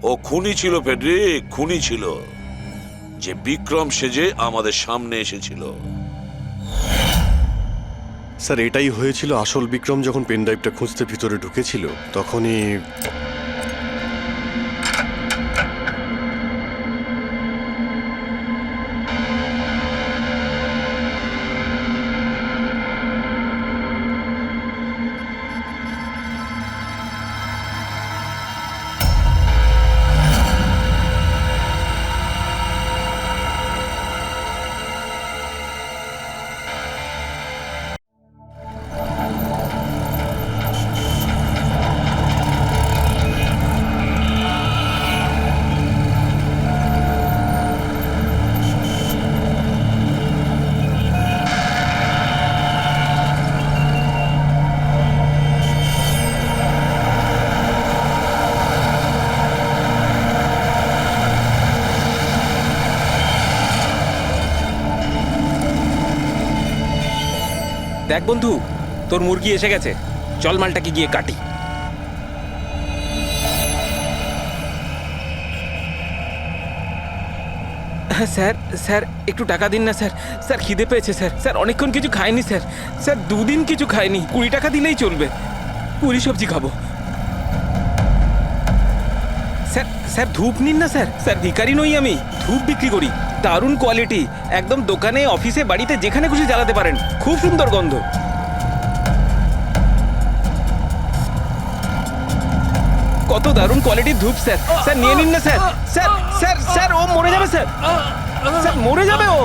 ও খুনি ছিল ফেডরিক, খুনি ছিল, যে বিক্রম সেজে আমাদের সামনে এসেছিল। স্যার এটাই হয়েছিল। আসল বিক্রম যখন পেনড্রাইভটা খুঁজতে ভিতরে ঢুকেছিল তখনই দেখ বন্ধু, তোর মুরগি এসে গেছে, চল মালটাকে গিয়ে কাটি। স্যার স্যার একটু টাকা দিন না স্যার। স্যার খিদে পেয়েছে স্যার। স্যার অনেকক্ষণ কিছু খাইনি স্যার। স্যার 2 দিন কিছু খাইনি, 20 টাকা দিলেই চলবে, পুরি সবজি খাবো। স্যার স্যার ধূপ নিন না স্যার। স্যার ভিখারি নই আমি, ধূপ বিক্রি করি, দারুণ কোয়ালিটি, একদম দোকানে অফিসে বাড়িতে যেখানে খুশি জ্বালাতে পারেন, খুব সুন্দর গন্ধ। কত দারুণ কোয়ালিটির ধূপ স্যার। স্যার নিয়ে নিন না স্যার। স্যার স্যার স্যার ও মরে যাবে স্যার। স্যার মরে যাবে ও।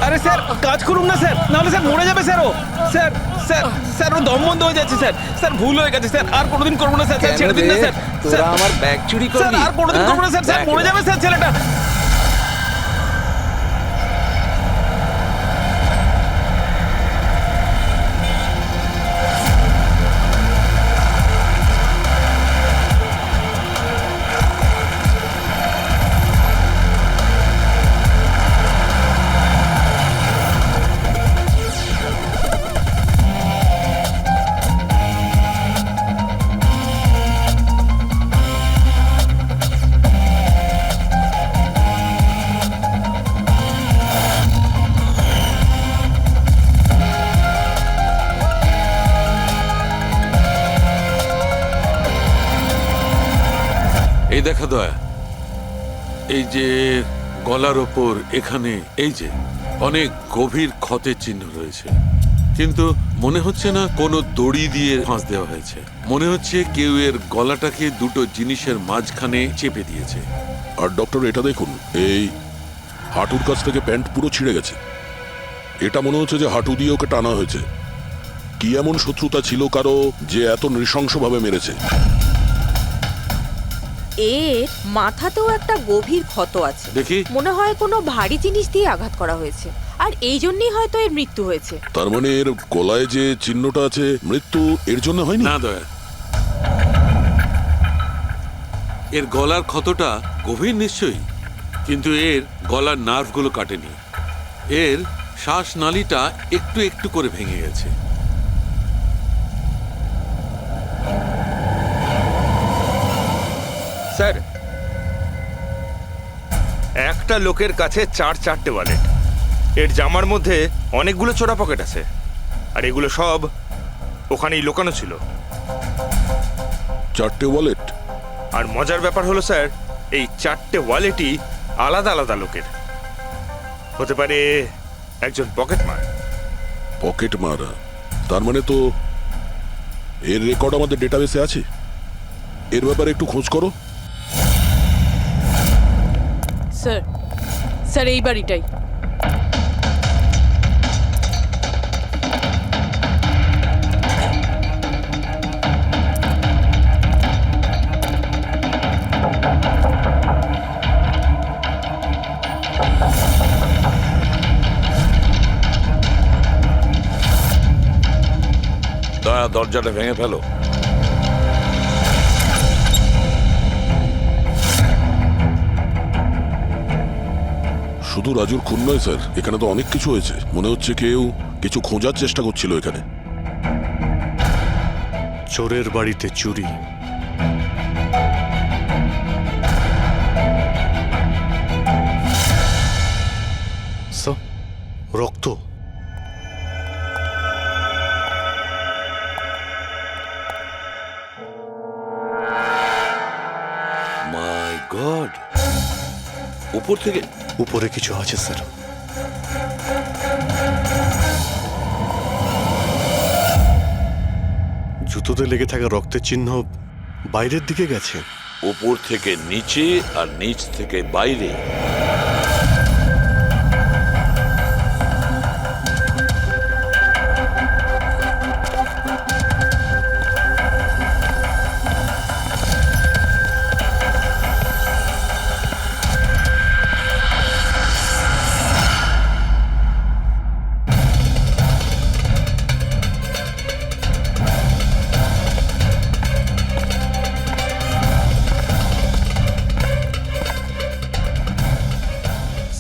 আরে স্যার কাজ করুন না স্যার, নাহলে স্যার মরে যাবে স্যার ও। স্যার স্যার স্যার ও দম বন্ধ হয়ে যাচ্ছে স্যার। স্যার ভুল হয়ে গেছে স্যার, আর কোনোদিন করবো না স্যার। স্যার ছেড়ে দিন না স্যার। তোরা আমার ব্যাগ চুরি স্যার করবি? আর কোনোদিন করবো না স্যার। স্যার মরে যাবে স্যার ছেলেটা। এই দেখা দয়া, এই যে গলার ওপর এখানে এই যে অনেক গভীর ক্ষতের চিহ্ন রয়েছে, কিন্তু মনে হচ্ছে না কোনো দড়ি দিয়ে ফাঁস দেওয়া হয়েছে। মনে হচ্ছে কেউ এর গলাটাকে দুটো জিনিসের মাঝখানে চেপে দিয়েছে। আর ডক্টর এটা দেখুন, এই হাঁটুর কাছ থেকে প্যান্ট পুরো ছিঁড়ে গেছে। এটা মনে হচ্ছে যে হাঁটু দিয়ে ওকে টানা হয়েছে। কি এমন শত্রুতা ছিল কারো যে এত নৃশংসভাবে মেরেছে? এর মাথাতেও একটা গভীর ক্ষত আছে। দেখি। মনে হয় কোনো ভারী জিনিস দিয়ে আঘাত করা হয়েছে, আর এই জন্যই হয়তো এর মৃত্যু হয়েছে। তার মানে এর গলায় যে চিহ্নটা আছে, মৃত্যু এর জন্য হয়নি? না দয়া, এর গলার ক্ষতটা গভীর নিশ্চয়ই, কিন্তু এর গলার নার্ভগুলো কাটেনি। এর শ্বাসনালীটা একটু একটু করে ভেঙে গেছে। স্যার, একটা লোকের কাছে 4-4টে ওয়ালেট। এর জামার মধ্যে অনেকগুলো চোরা পকেট আছে, আর এগুলো সব ওখানেই লুকানো ছিল। 4টে ওয়ালেট? আর মজার ব্যাপার হলো স্যার, এই 4টে ওয়ালেটই আলাদা আলাদা লোকের। হতে পারে একজন পকেটমার। পকেট মারা? তার মানে তো এর রেকর্ড আমাদের ডেটাবেসে আছে। এর ব্যাপারে একটু খোঁজ করো। স্যার স্যার এই বাড়িটাই। দয়া, দরজাটা ভেঙে ফেলো। শুধু রাজুর খুন নয় স্যার, এখানে তো অনেক কিছু হয়েছে। মনে হচ্ছে কেউ কিছু খোঁজার চেষ্টা করছিল এখানে। চোরের বাড়িতে চুরি, রক্ত। মাই গড, উপর থেকে? উপরে কিছু আছে স্যার। জুতোতে লেগে থাকা রক্তের চিহ্ন বাইরের দিকে গেছে। উপর থেকে নিচে আর নিচ থেকে বাইরে?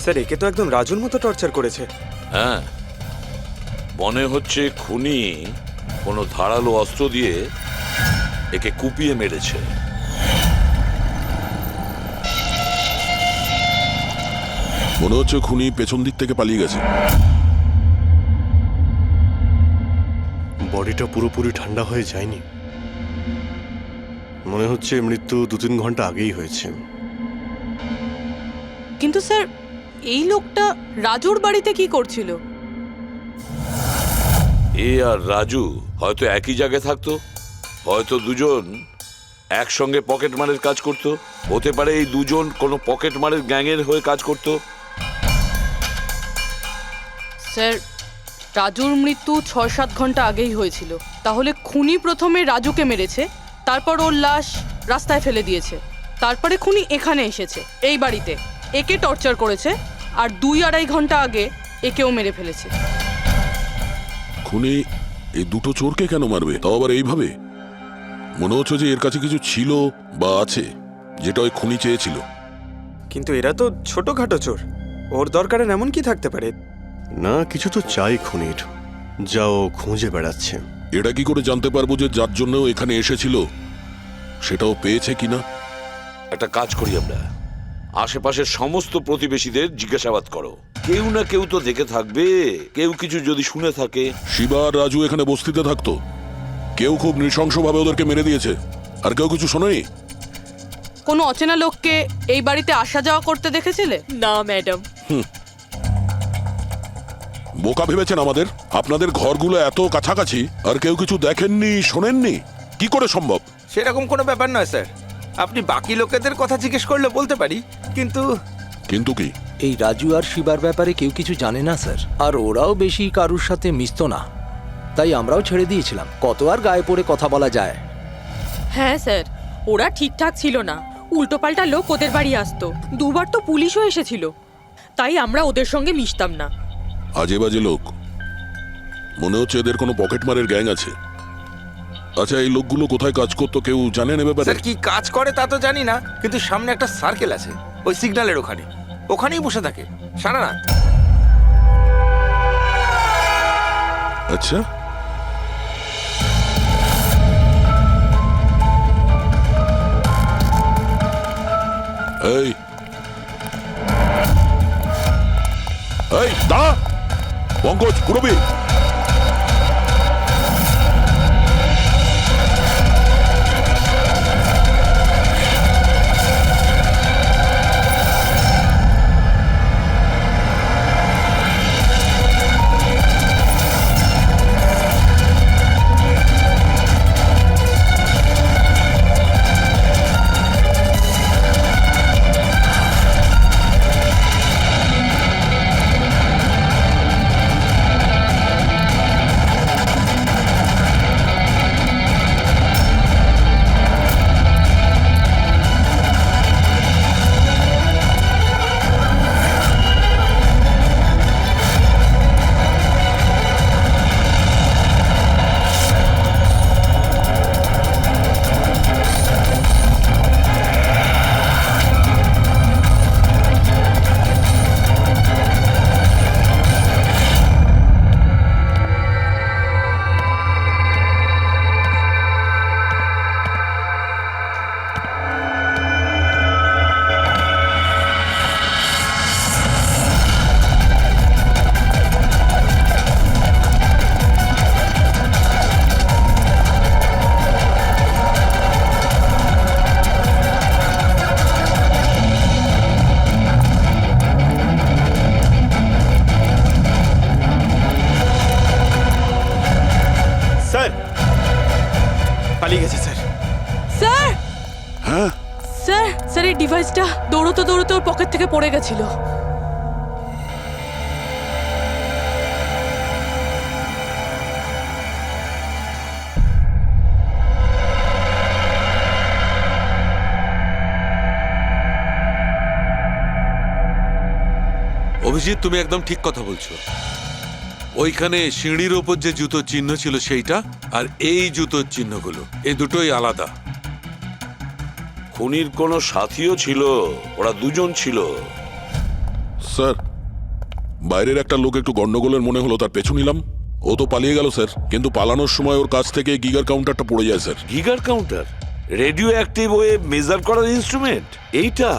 স্যার, একে তো একদম রাজুর মতো টর্চার করেছে। হ্যাঁ, মনে হচ্ছে খুনি কোনো ধারালো অস্ত্র দিয়ে একে কুপিয়ে মেরেছে। মনে হচ্ছে খুনি পেছন দিক থেকে পালিয়ে গেছে। বডিটা পুরোপুরি ঠান্ডা হয়ে যায়নি। মনে হচ্ছে মৃত্যু 2-3 ঘন্টা আগেই হয়েছে। কিন্তু স্যার, এই লোকটা রাজুর বাড়িতে কি করছিল? এ আর রাজু হয়তো একই জায়গায় থাকতো, হয়তো দুজন একসঙ্গে পকেট মারের কাজ করত। হতে পারে এই দুজন কোনো পকেট মারের গ্যাংয়ের হয়ে কাজ করত। স্যার, রাজুর মৃত্যু 6-7 ঘন্টা আগেই হয়েছিল। তাহলে খুনি প্রথমে রাজুকে মেরেছে, তারপর ওর লাশ রাস্তায় ফেলে দিয়েছে, তারপরে খুনি এখানে এসেছে এই বাড়িতে, একে টর্চার করেছে, আর 2-2.5 ঘন্টা আগে একেও মেরে ফেলেছে। খুনি এই দুটো চোরকে কেন মারবে, তাও আবার এইভাবে? মনে হচ্ছে যে এর কাছে কিছু ছিল বা আছে, যেটা ওই খুনি চেয়েছিল। কিন্তু এরা তো ছোটখাটো চোর, ওর দরকারে এমন কি থাকতে পারে? না, কিছু তো চাই খুনির, যা ও খুঁজে বেড়াচ্ছে। এটা কি করে জানতে পারবো যে যার জন্য ও এখানে এসেছিল সেটাও পেয়েছে কিনা? একটা কাজ করি আমরা, আশেপাশের সমস্ত প্রতিবেশীদের জিজ্ঞাসাবাদ করো। কেউ না কেউ তো দেখে থাকবে, কেউ কিছু যদি শুনে থাকে। শিবা আর রাজু এখানে বস্তিতে থাকতো, কেউ খুব নৃশংসভাবে ওদেরকে মেরে দিয়েছে, আর কেউ কিছু শোনেনি। কোনো অচেনা লোককে এই বাড়িতে আসা যাওয়া করতে দেখেছিলে? না ম্যাডাম। বোকা ভেবেছেন আমাদের? আপনাদের ঘরগুলো এত কাছাকাছি আর কেউ কিছু দেখেননি, শোনেননি? কি করে সম্ভব? সেরকম কোনো ব্যাপার নয় স্যার, আপনি বাকি লোকেদের কথা জিজ্ঞেস করলে বলতে পারি, কিন্তু কিন্তু কি? এই রাজু আর শিবার ব্যাপারে কেউ কিছু জানে না স্যার, আর ওরাও বেশি কারুর সাথে মিশতো না, তাই আমরাও ছেড়ে দিয়েছিলাম। কত আর গায়ে পড়ে কথা বলা যায়? হ্যাঁ স্যার, ওরা ঠিকঠাক ছিল না, উল্টোপাল্টা লোক ওদের বাড়ি আসতো, 2বার তো পুলিশও এসেছিল, তাই আমরা ওদের সঙ্গে মিশতাম না। আজে বাজে লোক, মনে হচ্ছে এদের কোনো পকেট মারের গ্যাং আছে। আচ্ছা, এই লোকগুলো কোথায় কাজ করতো কেউ জানেন এ ব্যাপারে? স্যার কি কাজ করে তা তো জানি না, কিন্তু সামনে একটা সার্কেল আছে, ওই সিগন্যালের ওখানেই বসে থাকে সারা রাত। আচ্ছা, এই এই দাঁড়া, পঙ্কজ, পুরবী, স্যার স্যার এই ডিভাইসটা দৌড়তে দৌড়তে ওর পকেট থেকে পড়ে গেছিল। অভিজিৎ, তুমি একদম ঠিক কথা বলছো। ওইখানে সিঁড়ির ওপর যে জুতোর চিহ্ন ছিল সেইটা, আর এই জুতোর চিহ্নগুলো, এই দুটোই আলাদা। খুনির কোনো সাথীও ছিল, ওরা দুজন ছিল। স্যার, বাইরের একটা লোক একটু গন্ডগোলের মনে হলো, তার পেছু নিলাম। ও তো পালিয়ে গেল স্যার, কিন্তু পালানোর সময় ওর কাছ থেকে গিগার কাউন্টারটা পড়ে যায় স্যার। Geiger counter, radioactive ray measure করার ইনস্ট্রুমেন্ট। এইটা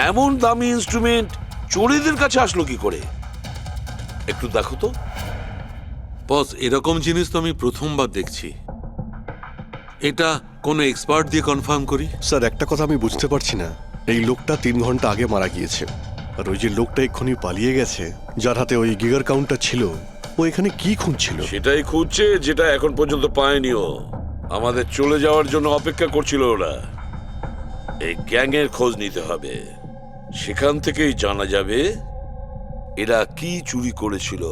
এমন দামি ইনস্ট্রুমেন্ট চোরেদের কাছে আসলো কি করে? একটু দেখো তো। বস, এরকম জিনিস তো আমি প্রথমবার দেখছি। এটা কোনো এক্সপার্ট দিয়ে কনফার্ম করি। স্যার, একটা কথা আমি বুঝতে পারছি না, এই লোকটা 3 ঘন্টা আগে মারা গিয়েছে, আর ওই যে লোকটা এক্ষুনি পালিয়ে গেছে, যার হাতে ওই গিগার কাউন্টার ছিল, ও এখানে কি খুঁজছিল? সেটাই খুঁজছে, যেটা এখন পর্যন্ত পায়নিও। আমাদের চলে যাওয়ার জন্য অপেক্ষা করছিল ওরা। এই গ্যাংয়ের খোঁজ নিতে হবে, সেখান থেকেই জানা যাবে এরা কি চুরি করেছিল।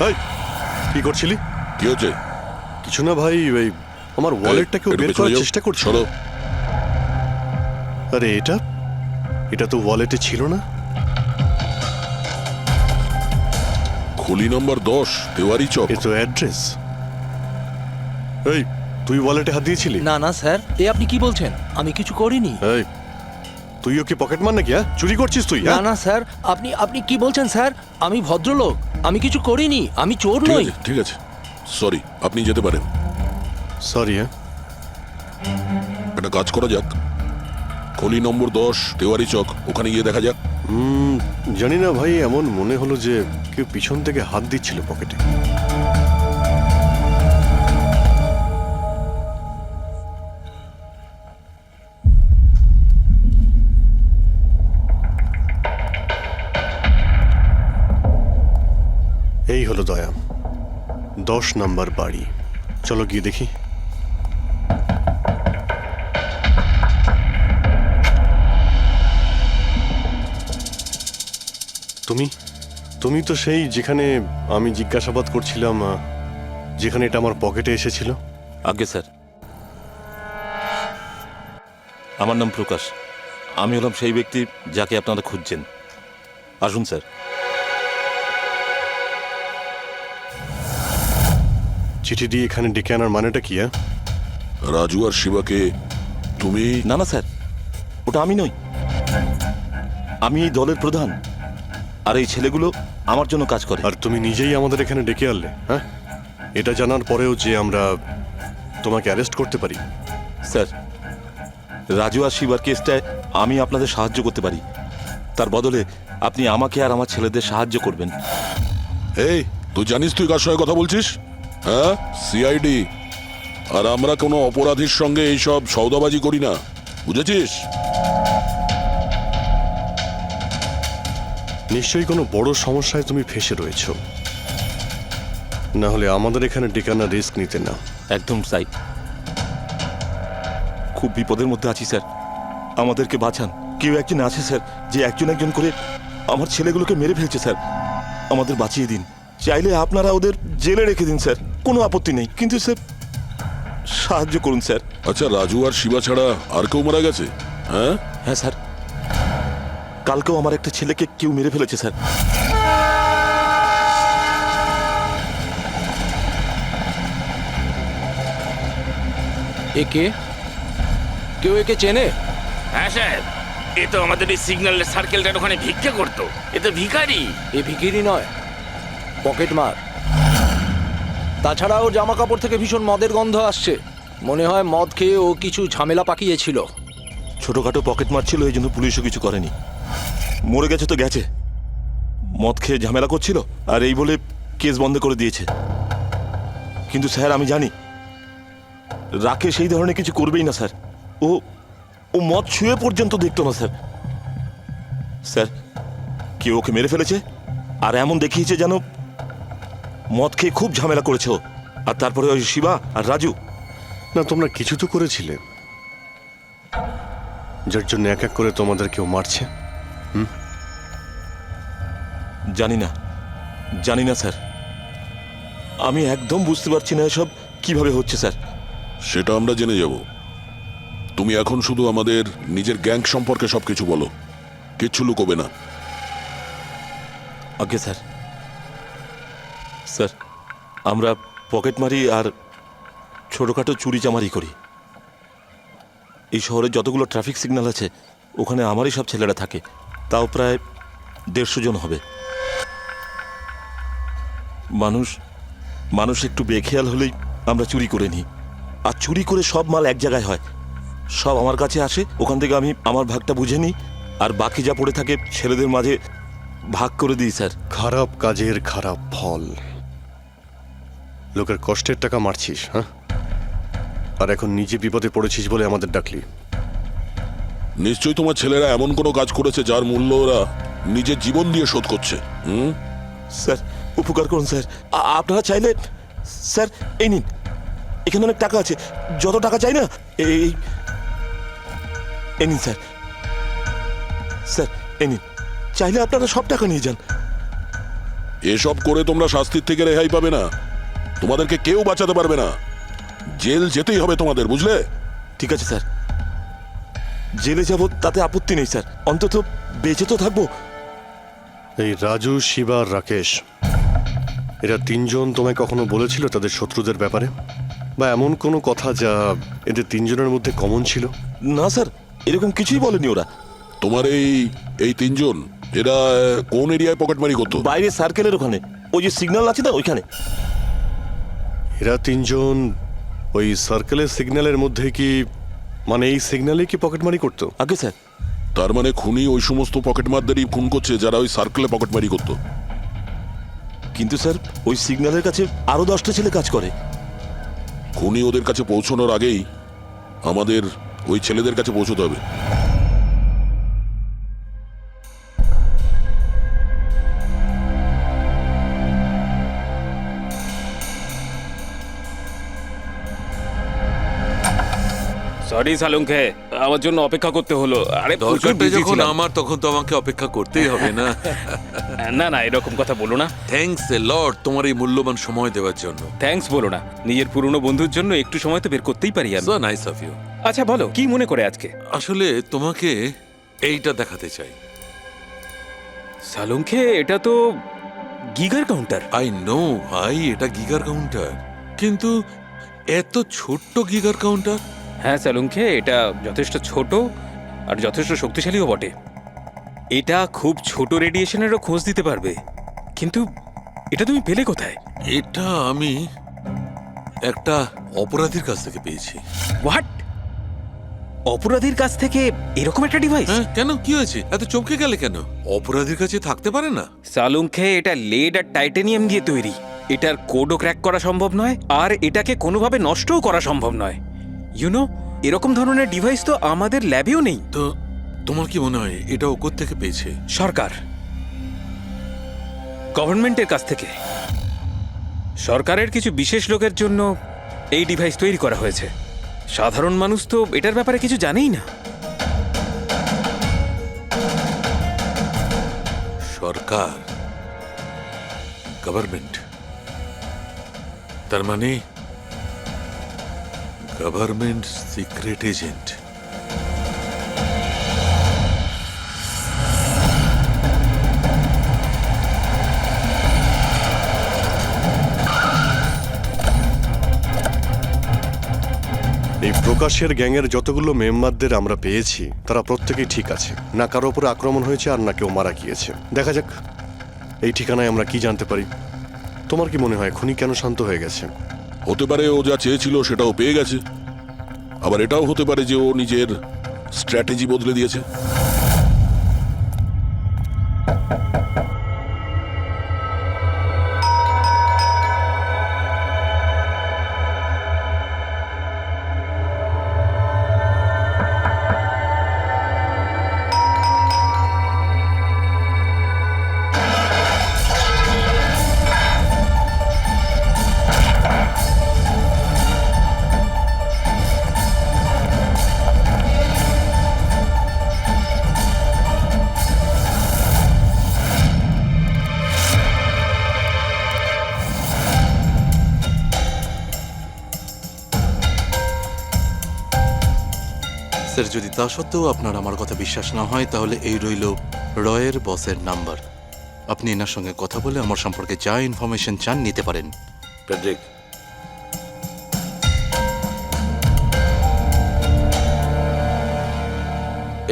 এই, কি করছিলি? কি হচ্ছে? কিছু না ভাই, ওই আমার ওয়ালেটটাকে একটু বের পেছনে করার যাও। চেষ্টা করছিল। সরো। আরে এটা তো ওয়ালেটে ছিল না। খুলি নম্বর 10, তেওয়ারি চক। এ তো অ্যাড্রেস। এই, তুই ওয়ালেটে হাত দিয়েছিলি? না না স্যার, এ আপনি কি বলছেন? আমি কিছু করিনি। এই, তুইও কি পকেট মার নাকি? চুরি করছিস তুই? না না স্যার, আপনি কি বলছেন স্যার? আমি ভদ্রলোক, আমি কিছু করিনি, আমি চোর ঠিক নই। আছে, ঠিক আছে, সরি, আপনি যেতে পারেন। সরি। একটা কাজ করা যাক, খলি নম্বর 10, তেওয়ারি চক, ওখানে গিয়ে দেখা যাক। জানি না ভাই, এমন মনে হলো যে কেউ পিছন থেকে হাত দিচ্ছিল পকেটে। এই হলো দয়া, 10 নাম্বার বাড়ি। চলো গিয়ে দেখি। তুমি তো সেই যেখানে আমি জিজ্ঞাসাবাদ করছিলাম, যেখানে এটা আমার পকেটে এসেছিল। আজ্ঞে স্যার, আমার নাম প্রকাশ। আমি হলাম সেই ব্যক্তি যাকে আপনারা খুঁজছেন। আসুন স্যার। চিঠি দিয়ে এখানে ডেকে আনার মানেটা কি? রাজু আর শিবাকে তুমি? না না স্যার, ওটা আমি নই। আমি এই দলের প্রধান, আর এই ছেলেগুলো আমার জন্য কাজ করে। আর তুমি নিজেই আমাদের এখানে ডেকে আনলে? হ্যাঁ, এটা জানার পরেও যে আমরা তোমাকে অ্যারেস্ট করতে পারি? স্যার, রাজু আর শিবার কেসটায় আমি আপনাদের সাহায্য করতে পারি। তার বদলে আপনি আমাকে আর আমার ছেলেদের সাহায্য করবেন। এই, তুই জানিস তুই কার সঙ্গে কথা বলছিস? হ্যাঁ, সিআইডি। আর আমরা কোনো অপরাধীর সঙ্গে এইসব সওদাবাজি করি না, বুঝেছিস? নিশ্চয়ই কোনো বড় সমস্যায় তুমি ফেঁসে রয়েছ, না হলে আমাদের এখানে ডেকে আনার রিস্ক নিতে না। একদম তাই। খুব বিপদের মধ্যে আছি স্যার, আমাদেরকে বাঁচান। কেউ একজন আছে স্যার, যে একজন একজন করে আমার ছেলেগুলোকে মেরে ফেলছে স্যার। আমাদের বাঁচিয়ে দিন। চাইলে আপনারা ওদের জেলে রেখে দিন স্যার, কোনো আপত্তি নেই, কিন্তু স্যার সাহায্য করুন স্যার। আচ্ছা, রাজু আর শিবা ছাড়া আর কেউ মারা গেছে? হ্যাঁ হ্যাঁ স্যার, কালকেও আমার একটা ছেলেকে কেউ মেরে ফেলেছে স্যার। একে কেউ একে চেনে? হ্যাঁ স্যার, এ তো আমাদের এই সিগন্যাল সার্কেলটার ওখানে ভিক্ষা করতো। এ তো ভিখারি। এ ভিখিরি নয়, পকেট মার। তাছাড়া ওর জামা কাপড় থেকে ভীষণ মদের গন্ধ আসছে। মনে হয় মদ খেয়ে ও কিছু ঝামেলা পাকিয়েছিল। ছোটখাটো পকেট মারছিল, এই জন্য পুলিশও কিছু করেনি। মরে গেছে তো গেছে, মদ খেয়ে ঝামেলা করছিল আর এই বলে কেস বন্ধ করে দিয়েছে। কিন্তু স্যার আমি জানি রাকেশ সেই ধরনের কিছু করবেই না স্যার। ও ও মদ ছুঁয়ে পর্যন্ত দেখতো না স্যার। স্যার কেউ ওকে মেরে ফেলেছে আর এমন দেখিয়েছে যেন মদ খেয়ে খুব ঝামেলা করেছে ও। আর তারপরে ওই শিবা আর রাজু। না, তোমরা কিছু তো করেছিলে, যার জন্য এক এক করে তোমাদের কেউ মারছে। জানি না স্যার, আমি একদম বুঝতে পারছি না এসব কিভাবে হচ্ছে স্যার। সেটা আমরা জেনে যাব। তুমি এখন শুধু আমাদের নিজের গ্যাং সম্পর্কে সবকিছু বলো, কিচ্ছু লুকোবে না। আগে স্যার, স্যার আমরা পকেটমারি আর ছোটোখাটো চুরি চামারি করি। এই শহরে যতগুলো ট্রাফিক সিগন্যাল আছে ওখানে আমারই সব ছেলেরা থাকে, তাও প্রায় 150 জন হবে। মানুষ একটু বেখেয়াল হলেই আমরা চুরি করে নিই, আর চুরি করে সব মাল এক জায়গায় হয়, সব আমার কাছে আসে, ওখান থেকে আমি আমার ভাগটা বুঝে নিই, আর বাকি যা পড়ে থাকে ছেলেদের মাঝে ভাগ করে দিই স্যার। খারাপ কাজের খারাপ ফল। লোকের কষ্টের টাকা মারছিস, হ্যাঁ? আর এখন নিজে বিপদে পড়েছিস বলে আমাদের ডাকলি। নিশ্চয়ই তোমার ছেলেরা এমন কোনো কাজ করেছে যার মূল্য ওরা নিজের জীবন দিয়ে শোধ করছে। স্যার উপকার করুন স্যার, আপনারা চাইলে স্যার এই নিন, এখানে অনেক টাকা আছে, যত টাকা চাই না এই নিন স্যার। স্যার এই নিন, চাইলে আপনারা সব টাকা নিয়ে যান। এসব করে তোমরা শাস্তির থেকে রেহাই পাবে না, তোমাদেরকে কেউ বাঁচাতে পারবে না। জেল যেতেই হবে তোমাদের, বুঝলে? ঠিক আছে স্যার, জেলে যাব তাতে আপত্তি নেই স্যার, অন্তত বেঁচে তো থাকবো। এই রাজু, শিবা আর রাকেশ, এরা তিনজন তোমায় কখনো বলেছিল তাদের শত্রুদের ব্যাপারে, বা এমন কোনো কথা যা এদের তিনজনের মধ্যে কমন ছিল? না স্যার, এরকম কিছুই বলেনি ওরা। তোমার এই তিনজন এরা কোন এরিয়ায় পকেটমারি করতো? বাইরে সার্কেলের ওখানে, ওই যে সিগন্যাল আছে না ওইখানে। এরা তিনজন ওই সার্কেলের সিগন্যালের মধ্যে কি, মানে এই সিগন্যালে কি পকেটমারি করতো? আগে স্যার। তার মানে খুনি ওই সমস্ত পকেটমারদেরই খুন করছে যারা ওই সার্কেলে পকেটমারি করতো। কিন্তু স্যার ওই সিগন্যালের কাছে আরো 10টা ছেলে কাজ করে। খুনি ওদের কাছে পৌঁছানোর আগেই আমাদের ওই ছেলেদের কাছে পৌঁছতে হবে। সরি সালুঙ্কে, আমার জন্য অপেক্ষা করতে হলো। আরে প্রচুর দরকারটা busy যখন ছিলাম। আমার, তখন তো আমাকে অপেক্ষা করতেই হবে না? না না, এরকম কথা বলো না। থ্যাঙ্কস এ লট তোমার এই মূল্যবান সময় দেওয়ার জন্য। থ্যাঙ্কস বলো না, নিজের পুরনো বন্ধুর জন্য একটু সময় তো বের করতেই পারি আমি। So nice of you. আচ্ছা বলো, কি মনে করে আজকে? আসলে তোমাকে এইটা দেখাতে চাই। সালুঙ্কে, এটা তো গিগার কাউন্টার। আই নো ভাই, এটা গিগার কাউন্টার, কিন্তু এত ছোট্ট গিগার কাউন্টার। হ্যাঁ সালুঙ্কে, এটা যথেষ্ট ছোট আর যথেষ্ট শক্তিশালীও বটে। এটা খুব ছোট রেডিয়েশনেরও খোঁজ দিতে পারবে। কিন্তু এটা তুমি পেলে কোথায়? এটা আমি একটা অপরাধীর কাছ থেকে পেয়েছি। হোয়াট? অপরাধীর কাছ থেকে এরকম একটা ডিভাইস? হ্যাঁ, কেন, কি হয়েছে? এত চমকে গেলে কেন? অপরাধীর কাছে থাকতে পারে না? সালুঙ্কে, এটা লেড আর টাইটানিয়াম দিয়ে তৈরি। এটার কোডও ক্র্যাক করা সম্ভব নয়, আর এটাকে কোনোভাবে নষ্টও করা সম্ভব নয়। ইউনো, এরকম ধরনের ডিভাইস তো আমাদের ল্যাবেও নেই। তো তোমার কি মনে হয় এটা ও কোত্থেকে পেয়েছে? সরকার, গভর্নমেন্টের কাছ থেকে। সরকারের কিছু বিশেষ লোকের জন্য এই ডিভাইস তৈরি করা হয়েছে। সাধারণ মানুষ তো এটার ব্যাপারে কিছু জানেই না। সরকার, গভর্নমেন্ট, তার মানে গভর্নমেন্ট সিক্রেট এজেন্ট। এই প্রকাশের গ্যাংয়ের যতগুলো মেম্বারদের আমরা পেয়েছি তারা প্রত্যেকেই ঠিক আছে, না কারো উপরে আক্রমণ হয়েছে আর না কেউ মারা গিয়েছে। দেখা যাক এই ঠিকানায় আমরা কি জানতে পারি। তোমার কি মনে হয় খুনি কেন শান্ত হয়ে গেছে? হতে পারে ও যা চেয়েছিল সেটাও পেয়ে গেছে। আবার এটাও হতে পারে যে ও নিজের স্ট্র্যাটেজি বদলে দিয়েছে। স্যার, যদি তা সত্ত্বেও আপনার আমার কথা বিশ্বাস না হয় তাহলে এই রইল রয়ের বসের নাম্বার। আপনি এনার সঙ্গে কথা বলে আমার সম্পর্কে যা ইনফরমেশন চান নিতে পারেন। প্যাট্রিক,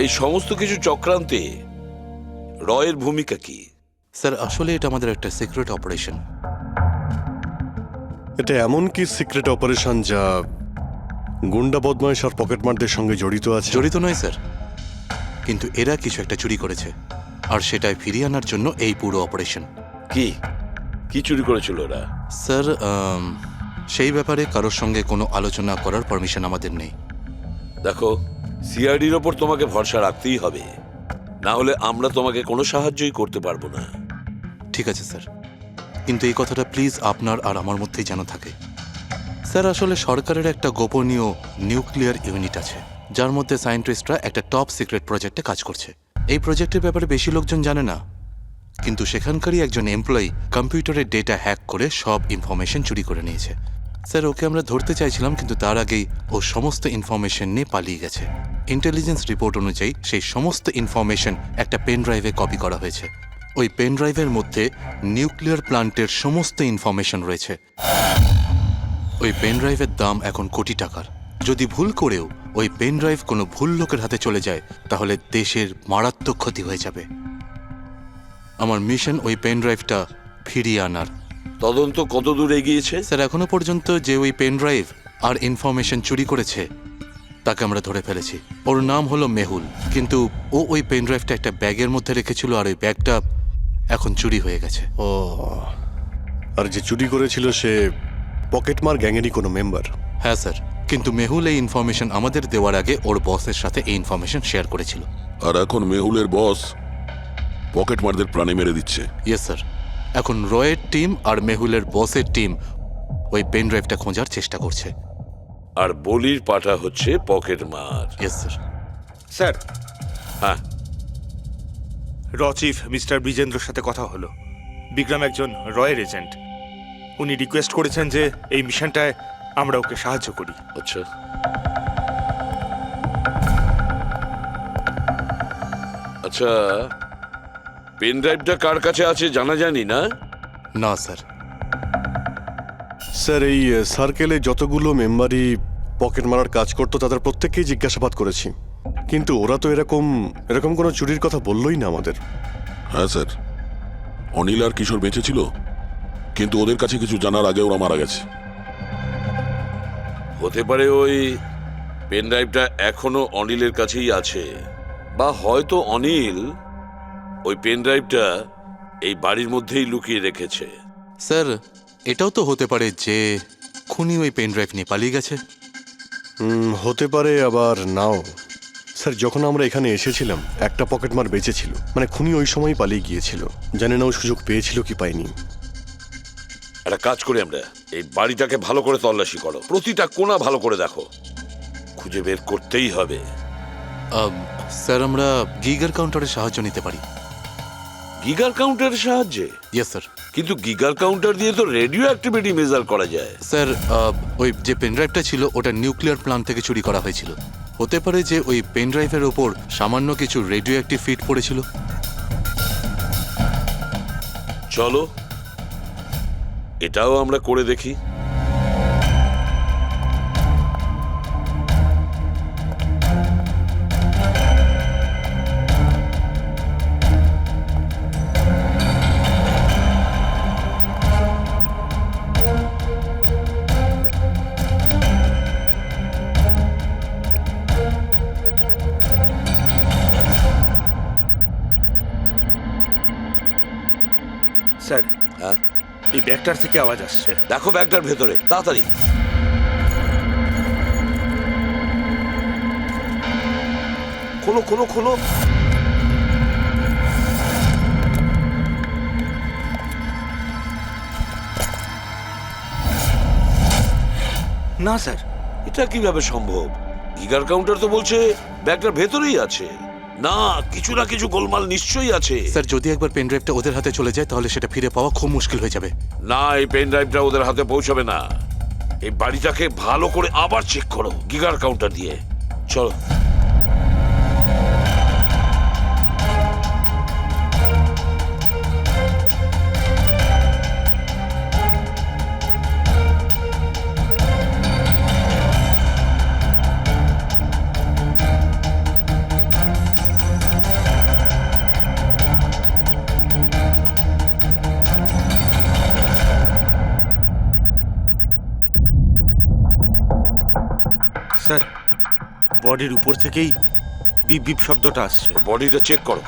এই সমস্ত কিছু চক্রান্তে রয়ের ভূমিকা কি? স্যার, আসলে এটা আমাদের একটা সিক্রেট অপারেশন। এটা এমন কি সিক্রেট অপারেশন যা গুন্ডা বদমাইশ আর পকেটমারদের সঙ্গে জড়িত আছে? জড়িত নয় স্যার, কিন্তু এরা কিছু একটা চুরি করেছে আর সেটাই ফিরিয়ে আনার জন্য এই পুরো অপারেশন। কি কি চুরি করেছিল ওরা? স্যার, সেই ব্যাপারে কারোর সঙ্গে কোনো আলোচনা করার পারমিশন আমাদের নেই। দেখো, সিআইডির ওপর তোমাকে ভরসা রাখতেই হবে, না হলে আমরা তোমাকে কোনো সাহায্যই করতে পারবো না। ঠিক আছে স্যার, কিন্তু এই কথাটা প্লিজ আপনার আর আমার মধ্যেই যেন থাকে। স্যার, আসলে সরকারের একটা গোপনীয় নিউক্লিয়ার ইউনিট আছে যার মধ্যে সায়েন্টিস্টরা একটা টপ সিক্রেট প্রজেক্টে কাজ করছে। এই প্রজেক্টের ব্যাপারে বেশি লোকজন জানে না, কিন্তু সেখানকারই একজন এমপ্লয়ি কম্পিউটারের ডেটা হ্যাক করে সব ইনফরমেশন চুরি করে নিয়েছে। স্যার, ওকে আমরা ধরতে চাইছিলাম, কিন্তু তার আগেই ও সমস্ত ইনফরমেশন নিয়ে পালিয়ে গেছে। ইন্টেলিজেন্স রিপোর্ট অনুযায়ী সেই সমস্ত ইনফরমেশন একটা পেন ড্রাইভে কপি করা হয়েছে। ওই পেন ড্রাইভের মধ্যে নিউক্লিয়ার প্ল্যান্টের সমস্ত ইনফরমেশন রয়েছে। ওই পেন ড্রাইভের দাম এখন কোটি টাকার। যদি ভুল করেও ওই পেন ড্রাইভ কোনো ভুল লোকের হাতে চলে যায় তাহলে দেশের মারাত্মক ক্ষতি হয়ে যাবে। আমার মিশন ওই পেন ড্রাইভটা ফিরিয়ে আনার। তদন্ত কত দূর এগিয়েছে? স্যার, এখনো পর্যন্ত যে ওই পেন ড্রাইভ আর ইনফরমেশন চুরি করেছে তাকে আমরা ধরে ফেলেছি। ওর নাম হলো মেহুল, কিন্তু ও ওই পেন ড্রাইভটা একটা ব্যাগের মধ্যে রেখেছিল আর ওই ব্যাগটা এখন চুরি হয়ে গেছে। ও, আর যে চুরি করেছিল সে পকেটমার গ্যাংয়েরই কোনো মেম্বার? হ্যাঁ স্যার, কিন্তু মেহুল এই ইনফরমেশন আমাদের দেওয়ার আগে ওর বসের সাথে এই ইনফরমেশন শেয়ার করেছিল। আর এখন মেহুলের বস পকেটমারদের প্রাণে মেরে দিচ্ছে। ইয়েস স্যার, এখন রয়ের টিম আর মেহুলের বসের টিম ওই পেন ড্রাইভটা খোঁজার চেষ্টা করছে। আর বলির পাঠা হচ্ছে পকেটমার। Yes sir. স্যার, হ্যাঁ, র চিফ মিস্টার ব্রিজেন্দ্রর সাথে কথা হলো। বিক্রম একজন রয়ের এজেন্ট। উনি রিকোয়েস্ট করেছেন যে এই মিশনটায় আমরা ওকে সাহায্য করি। আচ্ছা। আচ্ছা, পেন ড্রাইভটা কার কাছে আছে জানা জানি না? না স্যার। স্যার, এই সার্কেলে যতগুলো মেম্বারই পকেট মারার কাজ করতো তাদের প্রত্যেককেই জিজ্ঞাসাবাদ করেছি, কিন্তু ওরা তো এরকম কোনো চুরির কথা বললোই না আমাদের। হ্যাঁ স্যার, অনিল আর কিশোর বেঁচে ছিল, কিন্তু ওদের কাছে কিছু জানার আগে ওরা মারা গেছে। হতে পারে ওই পেন ড্রাইভটা এখনো অনিলের কাছেই আছে, বা হয়তো অনিল ওই পেন ড্রাইভটা এই বাড়ির মধ্যেই লুকিয়ে রেখেছে। স্যার, এটাও তো হতে পারে যে খুনি ওই পেন ড্রাইভ নিয়ে পালিয়ে গেছে। হতে পারে, আবার নাও। স্যার, যখন আমরা এখানে এসেছিলাম একটা পকেটমার বেঁচে ছিল, মানে খুনি ওই সময় পালিয়ে গিয়েছিল। জানি না ও সুযোগ পেয়েছিল কি পায়নি। একটা কাজ করি আমরা, এই বাড়িটাকে ভালো করে তল্লাশি করো, প্রতিটা কোণা ভালো করে দেখো, খুঁজে বের করতেই হবে। স্যার, আমরা গিগার কাউন্টারের সাহায্য নিতে পারি। গিগার কাউন্টারের সাহায্যে? Yes sir. কিন্তু গিগার কাউন্টার দিয়ে তো রেডিও অ্যাক্টিভিটি মেজার করা যায়। স্যার, ওই যে পেন ড্রাইভটা ছিল ওটা নিউক্লিয়ার প্ল্যান্ট থেকে চুরি করা হয়েছিল। হতে পারে যে ওই পেন ড্রাইভের ওপর সামান্য কিছু রেডিও অ্যাক্টিভ ফিট পড়েছিল। চলো এটাও আমরা করে দেখি। স্যার হ্যাঁ এই ব্যাগটার থেকে আওয়াজ আসছে। দেখো ব্যাগটার ভেতরে তাড়াতাড়ি। খোলো খোলো খোলো। না স্যার, এটা কিভাবে সম্ভব? গিগার কাউন্টার তো বলছে ব্যাগটার ভেতরেই আছে। না, কিছু না কিছু গোলমাল নিশ্চয়ই আছে। স্যার যদি একবার পেন ড্রাইভটা ওদের হাতে চলে যায় তাহলে সেটা ফিরে পাওয়া খুব মুশকিল হয়ে যাবে। না, এই পেন ড্রাইভটা ওদের হাতে পৌঁছাবে না। এই বাড়িটাকে ভালো করে আবার চেক করো গিগার কাউন্টার দিয়ে। চলো। স্যার বডির উপর থেকেই বিপ বিপ শব্দটা আসছে। বডিটা চেক করো।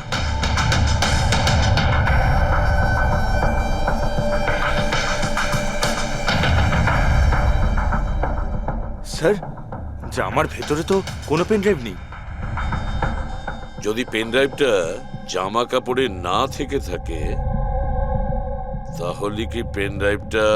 স্যার জামার ভেতরে তো কোনো পেন ড্রাইভ নেই। যদি পেন ড্রাইভটা জামা কাপড়ে না থেকে থাকে তাহলে কি পেন ড্রাইভটা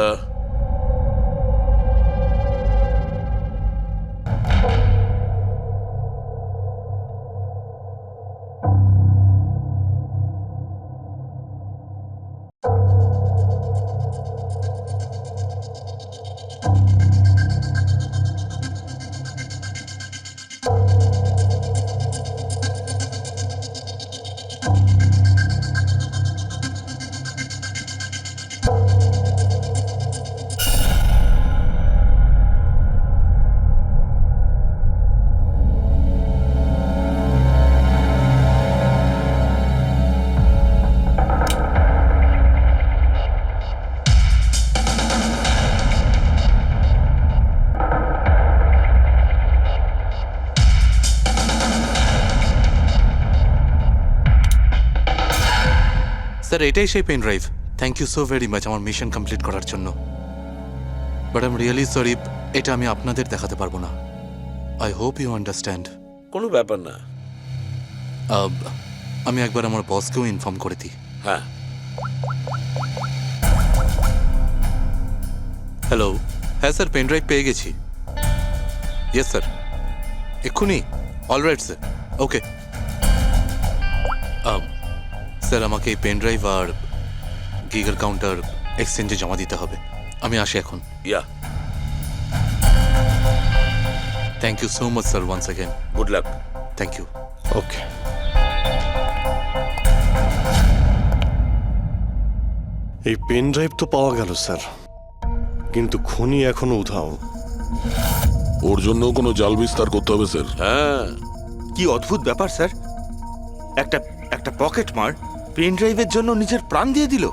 স্যার এটাই সেই pen drive. Thank you so very much আমার মিশন কমপ্লিট করার জন্য। But I am really sorry, এটা আমি আপনাদের দেখাতে পারবো না। I hope you understand. কোনো ব্যাপার না। আমি একবার আমার বসকেও ইনফর্ম করে দিই। হ্যাঁ। হ্যালো, হ্যাঁ স্যার পেন ড্রাইভ পেয়ে গেছি। ইয়েস স্যার, এক্ষুনি। Alright sir, okay. স্যার আমাকে এই পেন ড্রাইভ আর গিগার কাউন্টার এক্সচেঞ্জে জমা দিতে হবে। আমি আসি এখন। Yeah, thank you so much sir once again. Good luck. Thank you. Okay. এই পেন ড্রাইভ তো পাওয়া গেল স্যার, কিন্তু খুনি এখনো উধাও। ওর জন্য কোনো জাল বিস্তার করতে হবে স্যার। হ্যাঁ, কি অদ্ভুত ব্যাপার স্যার, একটা একটা পকেট মার পেন ড্রাইভের জন্য নিজের প্রাণ দিয়ে দিল।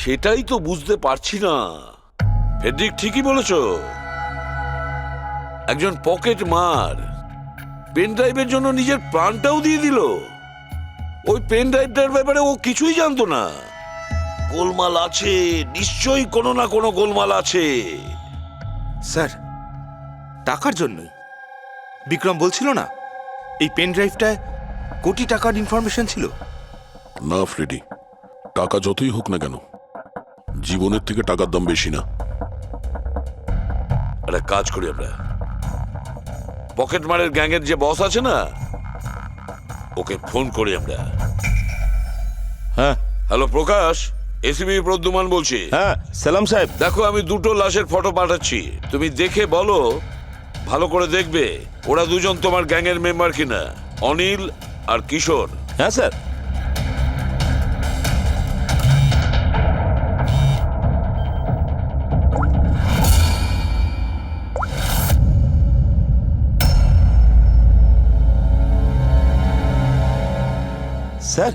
সেটাই তো বুঝতে পারছি না। ফেডরিক ঠিকই বলেছ, একজন পকেট মার পেন ড্রাইভের জন্য নিজের প্রাণটাও দিয়ে দিল। ওই পেন ড্রাইভটার ব্যাপারে ও কিছুই জানতো না। গোলমাল আছে, নিশ্চয়ই কোনো না কোনো গোলমাল আছে। স্যার টাকার জন্যই বিক্রম বলছিল না এই পেন ড্রাইভটায় কোটি টাকার ইনফরমেশন ছিল। না ফ্রেডি, টাকা যতই হোক না কেন, জীবনের থেকে টাকার দাম বেশি না। একটা কাজ করি আমরা, পকেট মারের গ্যাংয়ের যে বস আছে না, ওকে ফোন করি আমরা। হ্যাঁ হ্যালো প্রকাশ, এসিবি প্রদ্যুমান বলছি। হ্যাঁ সালাম সাহেব। দেখো আমি দুটো লাশের ফটো পাঠাচ্ছি, তুমি দেখে বলো, ভালো করে দেখবে ওরা দুজন তোমার গ্যাংয়ের মেম্বার কিনা, অনিল আর কিশোর। হ্যাঁ স্যার। স্যার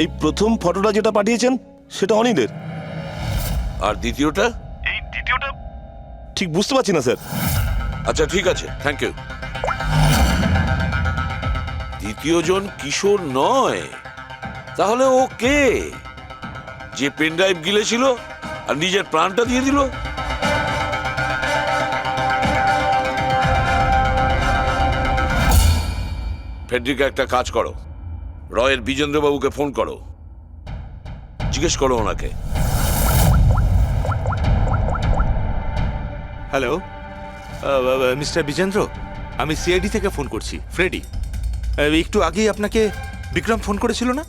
এই প্রথম ফটোটা যেটা পাঠিয়েছেন সেটা অনিলের। আর দ্বিতীয়টা? এই দ্বিতীয়টা ঠিক বুঝতে পারছি না স্যার। আচ্ছা ঠিক আছে, থ্যাংক ইউ। দ্বিতীয় জন কিশোর নয়, তাহলে ও কে? যে পেন ড্রাইভ গিলেছিল আর নিজের প্রাণটা দিয়ে দিল? ফেডরিকা, একটা কাজ করো, রয়ের বিজেন্দ্রবাবুকে ফোন করো, জিজ্ঞেস করো ওনাকে। হ্যালো মিস্টার বিজেন্দ্র, আমি সিআইডি থেকে ফোন করছি, ফ্রেডি। একটু আগেই আপনাকে বিক্রম ফোন করেছিল না?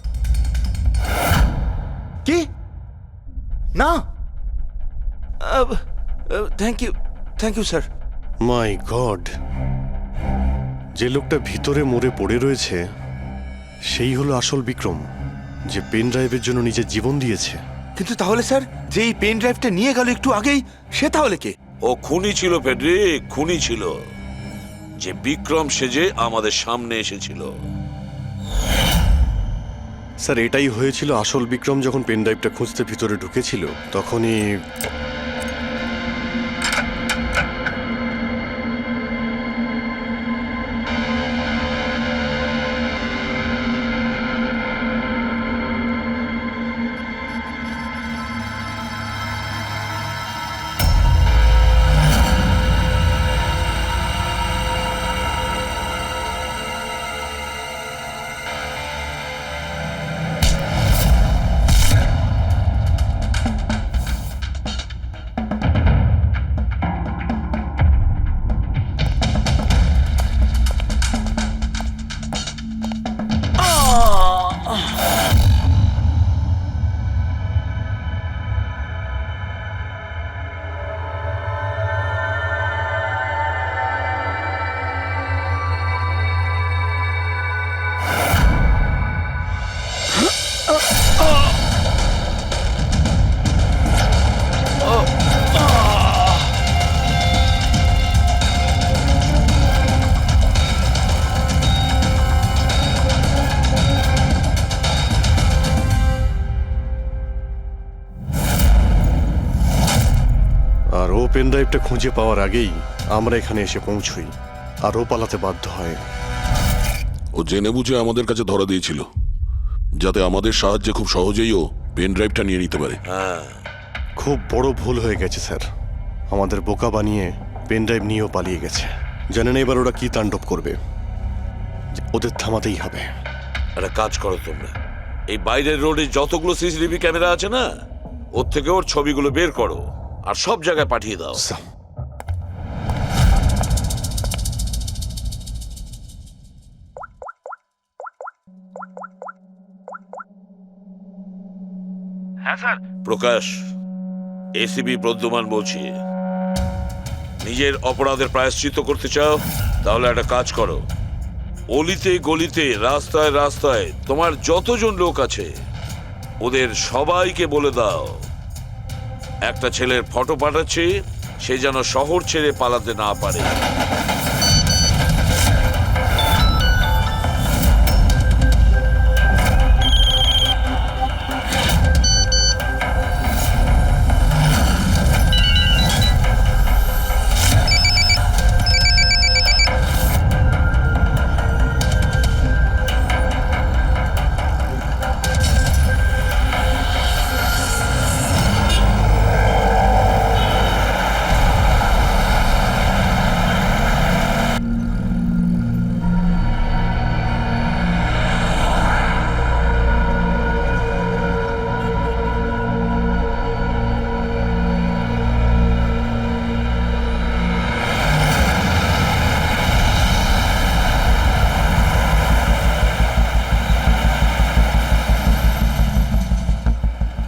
কি না? Thank you sir. My god, যে লোকটা ভিতরে মরে পড়ে রয়েছে সেই হলো আসল বিক্রম, যে পেন ড্রাইভের জন্য নিজের জীবন দিয়েছে। কিন্তু তাহলে স্যার, যে এই পেন ড্রাইভটা নিয়ে গেল একটু আগেই, সে তাহলে কে? ও খুনি ছিল ফেডরিক, খুনি ছিল, যে বিক্রম সেজে আমাদের সামনে এসেছিল। স্যার, এটাই হয়েছিল। আসল বিক্রম যখন পেন ড্রাইভটা খুঁজতে ভিতরে ঢুকেছিল তখনই পেন ড্রাইভটা খুঁজে পাওয়ার আগেই আমরা এখানে এসে পৌঁছই, আর ও পালাতে বাধ্য হয়। ও জেনে বুঝে আমাদের কাছে ধরা দিয়েছিল, যাতে আমাদের সাহায্যে খুব সহজেই ও পেন ড্রাইভটা নিয়ে নিতে পারে। খুব বড় ভুল হয়ে গেছে স্যার, আমাদের বোকা বানিয়ে পেন ড্রাইভ নিয়েও পালিয়ে গেছে। জানেন এবার ওরা কি তাণ্ডব করবে, ওদের থামাতেই হবে। একটা কাজ করো তোমরা, এই বাইরের রোডে যতগুলো সিসিটিভি ক্যামেরা আছে না, ওর থেকে ওর ছবিগুলো বের করো আর সব জায়গায় পাঠিয়ে দাও। হ্যাঁ স্যার। প্রকাশ, এসিবি প্রদ্যুমান বলছি। নিজের অপরাধের প্রায়শ্চিত্ত করতে চাও? তাহলে একটা কাজ করো, অলিতে গলিতে রাস্তায় রাস্তায় তোমার যতজন লোক আছে ওদের সবাইকে বলে দাও একটা ছেলের ফটো পাঠাচ্ছি, সে যেন শহর ছেড়ে পালাতে না পারে।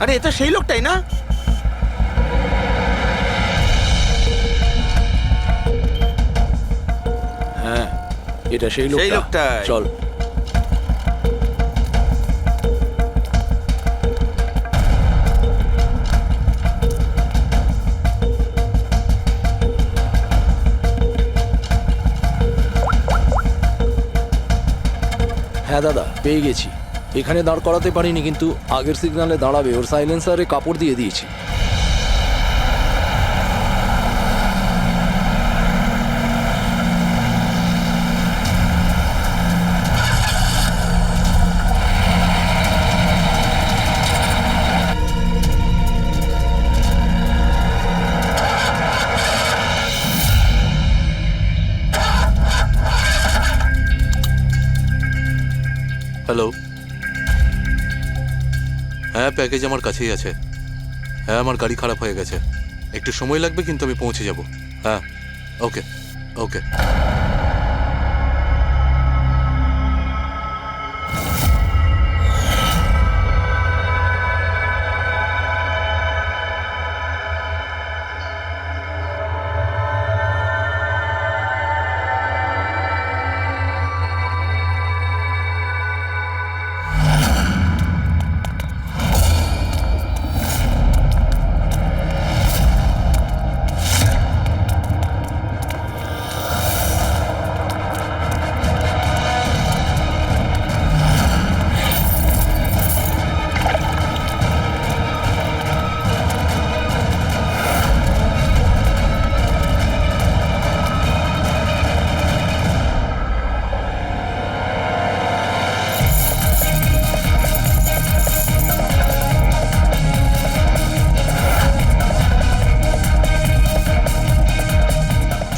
আরে এটা সেই লোকটাই না? হ্যাঁ, এটা সেই সেই লোকটা। লোকটাই। চল। হ্যাঁ দাদা, পেয়ে গেছি। এখানে দাঁড় করাতে পারিনি, কিন্তু আগের সিগন্যালে দাঁড়াবে ওর সাইলেন্সারে কাপড় দিয়ে দিয়েছি। হ্যালো, হ্যাঁ প্যাকেজ আমার কাছেই আছে। হ্যাঁ আমার গাড়ি খারাপ হয়ে গেছে, একটু সময় লাগবে কিন্তু আমি পৌঁছে যাব। হ্যাঁ ওকে ওকে।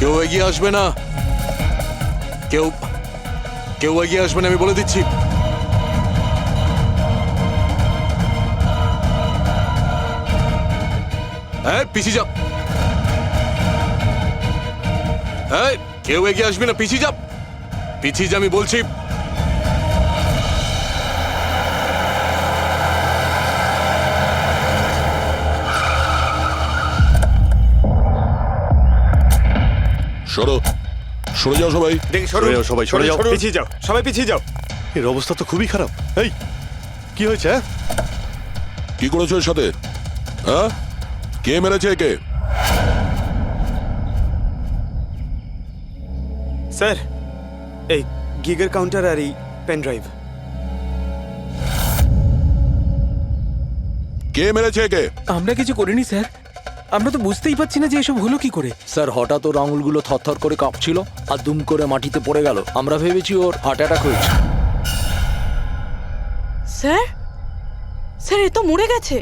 কেউ এগিয়ে আসবে না, কেউ কেউ এগিয়ে আসবে না, আমি বলে দিচ্ছি। হ্যাঁ পিছিয়ে যাও, হ্যাঁ কেউ এগিয়ে আসবে না, পিছিয়ে যাও, পিছিয়ে যা আমি বলছি। সরো, সরে যাও সবাই। দেখি সরে যাও সবাই, সরে যাও। পিছিয়ে যাও, সবাই পিছিয়ে যাও। এর অবস্থা তো খুবই খারাপ। এই কি হয়েছে? হ্যাঁ কি করেছো এর সাথে? হ্যাঁ কে মেরেছে একে? স্যার, এই গিগার কাউন্টার আর এই পেন ড্রাইভ। কে মেরেছে একে? আমরা কিছু করিনি স্যার, আমরা তো বুঝতেই পারছি না যে এসব হলো কি করে। স্যার হঠাৎ ওর আঙুলগুলো থরথর করে কাঁপছিল আর দুম করে মাটিতে পড়ে গেল। আমরা ভেবেছি ওর হার্ট অ্যাটাক হয়েছে। স্যার, স্যার এ তো মরে গেছে।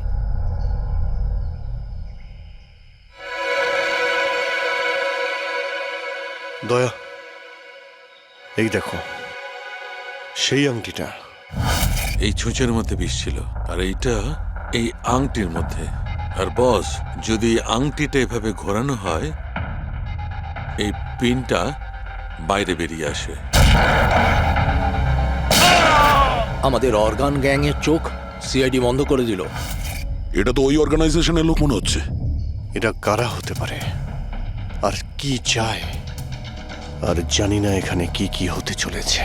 দয়া, এই দেখো সেই আংটিটা। এই ছুঁচের মধ্যে বিষ ছিল আর এইটা এই আংটির মধ্যে। আর বস, যদি এই আংটিটা এভাবে ঘোরানো হয় এই পিনটা বাইরে বেরিয়ে আসে। আমাদের অর্গান গ্যাংয়ের চোখ সিআইডি বন্ধ করে দিল। এটা তো ওই অর্গানাইজেশনের লোক মনে হচ্ছে। এটা কারা হতে পারে আর কি চায়? আর জানি না এখানে কি কি হতে চলেছে।